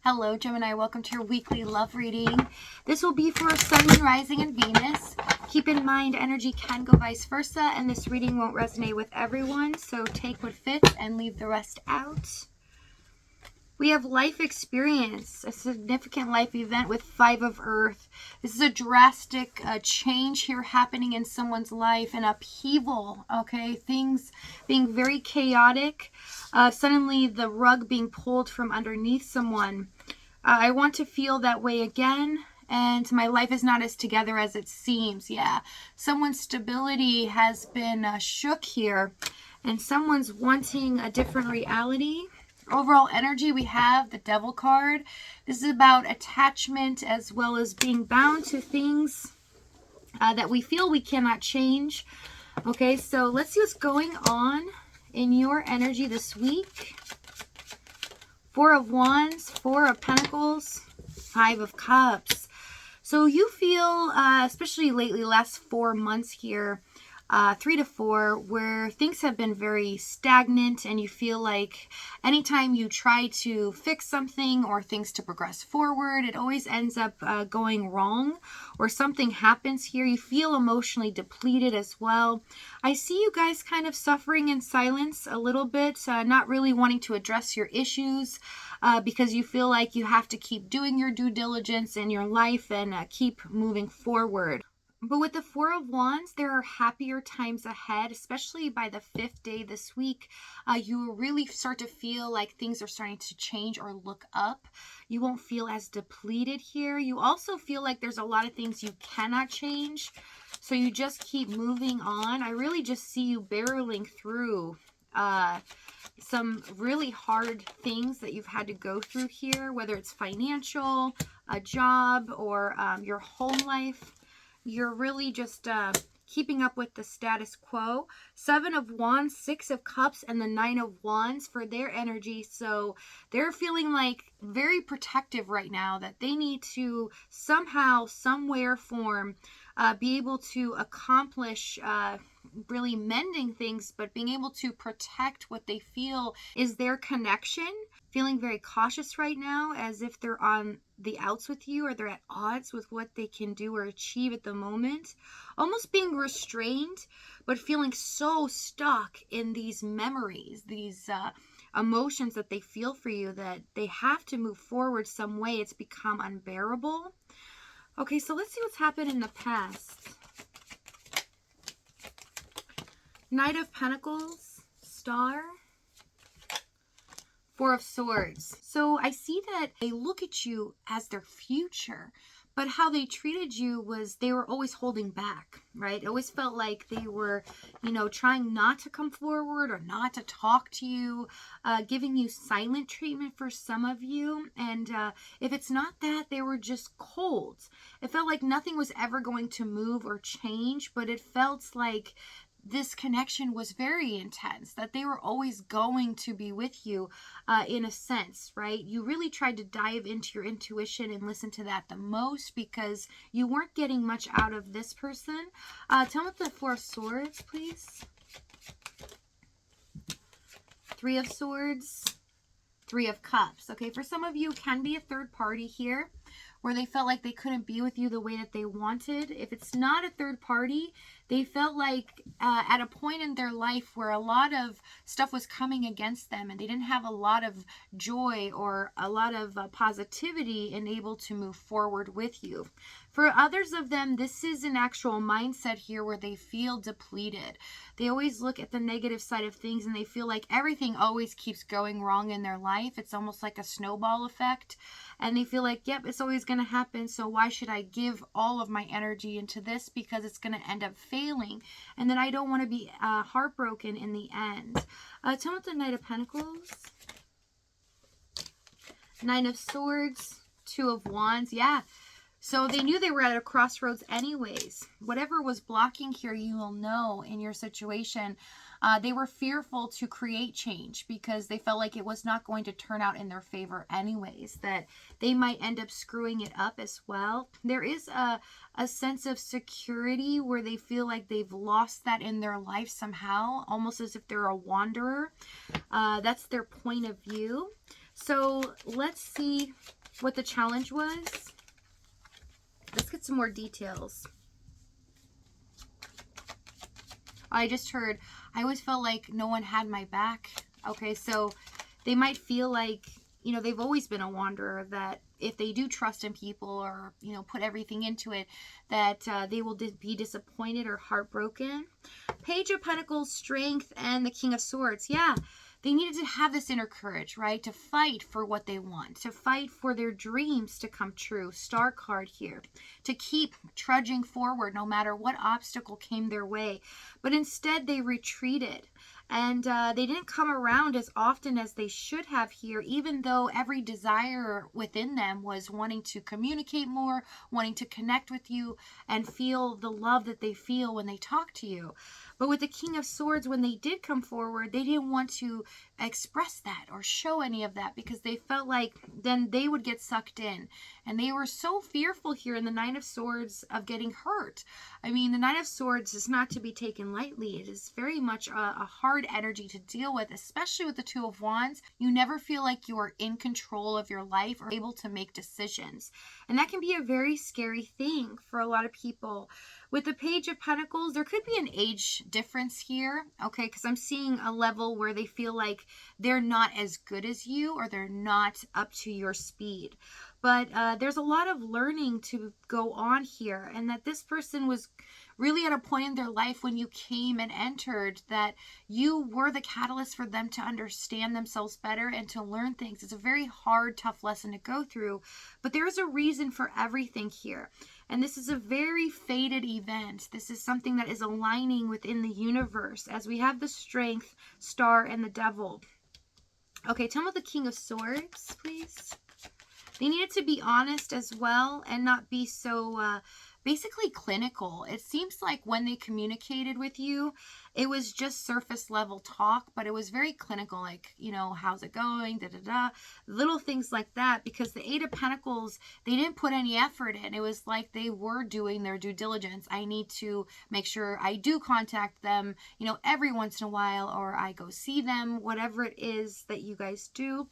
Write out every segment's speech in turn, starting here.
Hello, Gemini. Welcome to your weekly love reading. This will be for Sun, Moon, Rising, and Venus. Keep in mind, energy can go vice versa, and this reading won't resonate with everyone, so take what fits and leave the rest out. We have life experience, a significant life event with Five of Earth. This is a drastic change here happening in someone's life, an upheaval, okay? Things being very chaotic. Suddenly the rug being pulled from underneath someone. I want to feel that way again, and my life is not as together as it seems. Yeah, someone's stability has been shook here, and someone's wanting a different reality. Overall energy, we have the Devil card. This is about attachment as well as being bound to things that we feel we cannot change. Okay, so let's see what's going on in your energy this week. Four of Wands, Four of Pentacles, Five of Cups. So you feel, especially lately, last 4 months here, 3 to 4, where things have been very stagnant, and you feel like anytime you try to fix something or things to progress forward, it always ends up going wrong, or something happens here. You feel emotionally depleted as well. I see you guys kind of suffering in silence a little bit, not really wanting to address your issues because you feel like you have to keep doing your due diligence in your life and keep moving forward. But with the Four of Wands, there are happier times ahead, especially by the 5th day this week. You will really start to feel like things are starting to change or look up. You won't feel as depleted here. You also feel like there's a lot of things you cannot change, so you just keep moving on. I really just see you barreling through some really hard things that you've had to go through here, whether it's financial, a job, or your home life. You're really just keeping up with the status quo. 7 of Wands, 6 of Cups, and the 9 of Wands for their energy. So they're feeling like very protective right now, that they need to somehow, somewhere, form, be able to accomplish really mending things, but being able to protect what they feel is their connection. Feeling very cautious right now, as if they're on the outs with you, or they're at odds with what they can do or achieve at the moment. Almost being restrained, but feeling so stuck in these memories, these emotions that they feel for you, that they have to move forward some way. It's become unbearable. Okay, so let's see what's happened in the past. Knight of Pentacles, Star, Four of Swords. So I see that they look at you as their future, but how they treated you was they were always holding back, right? It always felt like they were, trying not to come forward or not to talk to you, giving you silent treatment for some of you. And if it's not that, they were just cold. It felt like nothing was ever going to move or change, but it felt like this connection was very intense, that they were always going to be with you in a sense, right? You really tried to dive into your intuition and listen to that the most, because you weren't getting much out of this person. Tell me the Four of Swords, please. Three of Swords, Three of Cups. Okay, for some of you, can be a third party here, where they felt like they couldn't be with you the way that they wanted. If it's not a third party, they felt like at a point in their life where a lot of stuff was coming against them, and they didn't have a lot of joy or a lot of positivity and able to move forward with you. For others of them, this is an actual mindset here where they feel depleted. They always look at the negative side of things, and they feel like everything always keeps going wrong in their life. It's almost like a snowball effect. And they feel like, yep, it's always going to happen. So why should I give all of my energy into this? Because it's going to end up failing. And then I don't want to be heartbroken in the end. Tell me the Knight of Pentacles. Nine of Swords. Two of Wands. Yeah. So they knew they were at a crossroads anyways. Whatever was blocking here, you will know in your situation. They were fearful to create change because they felt like it was not going to turn out in their favor anyways, that they might end up screwing it up as well. There is a sense of security where they feel like they've lost that in their life somehow, almost as if they're a wanderer. That's their point of view. So let's see what the challenge was. Let's get some more details. I just heard, I always felt like no one had my back. Okay, so they might feel like, you know, they've always been a wanderer, that if they do trust in people or, you know, put everything into it, that they will be disappointed or heartbroken. Page of Pentacles, strength, and the King of Swords. Yeah, they needed to have this inner courage, right? To fight for what they want, to fight for their dreams to come true. Star card here. To keep trudging forward no matter what obstacle came their way. But instead they retreated. And they didn't come around as often as they should have here, even though every desire within them was wanting to communicate more, wanting to connect with you and feel the love that they feel when they talk to you. But with the King of Swords, when they did come forward, they didn't want to express that or show any of that because they felt like then they would get sucked in. And they were so fearful here in the Nine of Swords of getting hurt. I mean, the Nine of Swords is not to be taken lightly. It is very much a hard energy to deal with, especially with the Two of Wands. You never feel like you are in control of your life or able to make decisions. And that can be a very scary thing for a lot of people. With the Page of Pentacles, there could be an age difference here, okay, because I'm seeing a level where they feel like they're not as good as you or they're not up to your speed. But there's a lot of learning to go on here, and that this person was really at a point in their life when you came and entered that you were the catalyst for them to understand themselves better and to learn things. It's a very hard, tough lesson to go through, but there is a reason for everything here. And this is a very fated event. This is something that is aligning within the universe as we have the Strength, Star, and the Devil. Okay, tell me about the King of Swords, please. They needed to be honest as well and not be so basically clinical. It seems like when they communicated with you, it was just surface level talk, but it was very clinical, like, you know, how's it going, little things like that, because the Eight of Pentacles, they didn't put any effort in. It was like they were doing their due diligence. I need to make sure I do contact them, you know, every once in a while, or I go see them, whatever it is that you guys do.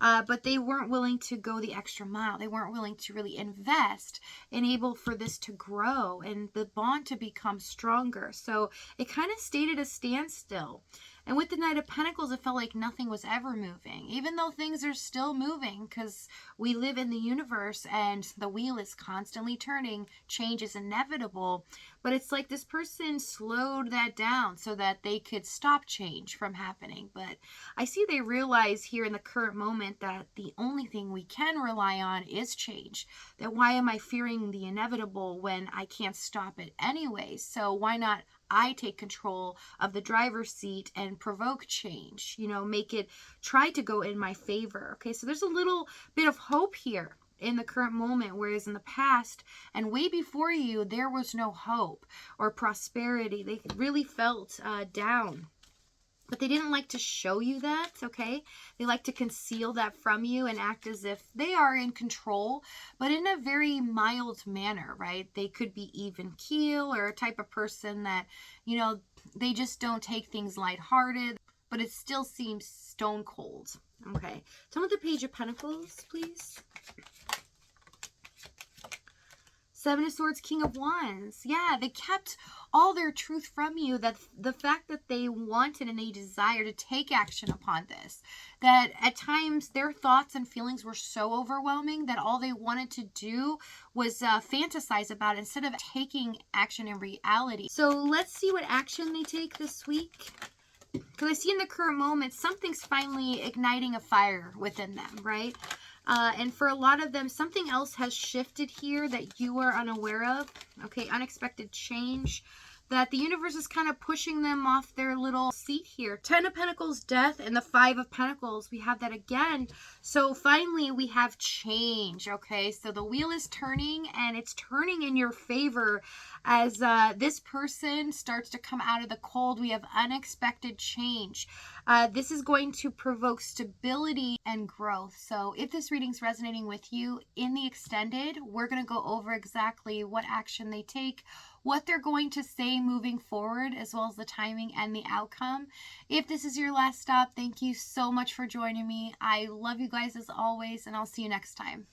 But they weren't willing to go the extra mile. They weren't willing to really invest and able for this to grow and the bond to become stronger. So it kind of stayed at a standstill. And with the Knight of Pentacles, it felt like nothing was ever moving, even though things are still moving because we live in the universe and the wheel is constantly turning. Change is inevitable. But it's like this person slowed that down so that they could stop change from happening. But I see they realize here in the current moment that the only thing we can rely on is change. That why am I fearing the inevitable when I can't stop it anyway? So why not I take control of the driver's seat and provoke change, you know, make it try to go in my favor. Okay, so there's a little bit of hope here in the current moment, whereas in the past and way before you, there was no hope or prosperity. They really felt down. But they didn't like to show you that, okay? They like to conceal that from you and act as if they are in control, but in a very mild manner, right? They could be even keel or a type of person that, you know, they just don't take things lighthearted, but it still seems stone cold, okay? Tell me the Page of Pentacles, please. Seven of Swords, King of Wands. Yeah, they kept all their truth from you, that the fact that they wanted and they desired to take action upon this, that at times their thoughts and feelings were so overwhelming that all they wanted to do was fantasize about it instead of taking action in reality. So let's see what action they take this week. Because I see in the current moment, something's finally igniting a fire within them, right? And for a lot of them, something else has shifted here that you are unaware of. Okay, unexpected change. That the universe is kind of pushing them off their little seat here. 10 of Pentacles, death, and the 5 of Pentacles. We have that again. So finally, we have change, okay? So the wheel is turning, and it's turning in your favor as this person starts to come out of the cold. We have unexpected change. This is going to provoke stability and growth. So if this reading's resonating with you, in the extended, we're going to go over exactly what action they take, what they're going to say moving forward, as well as the timing and the outcome. If this is your last stop, thank you so much for joining me. I love you guys as always, and I'll see you next time.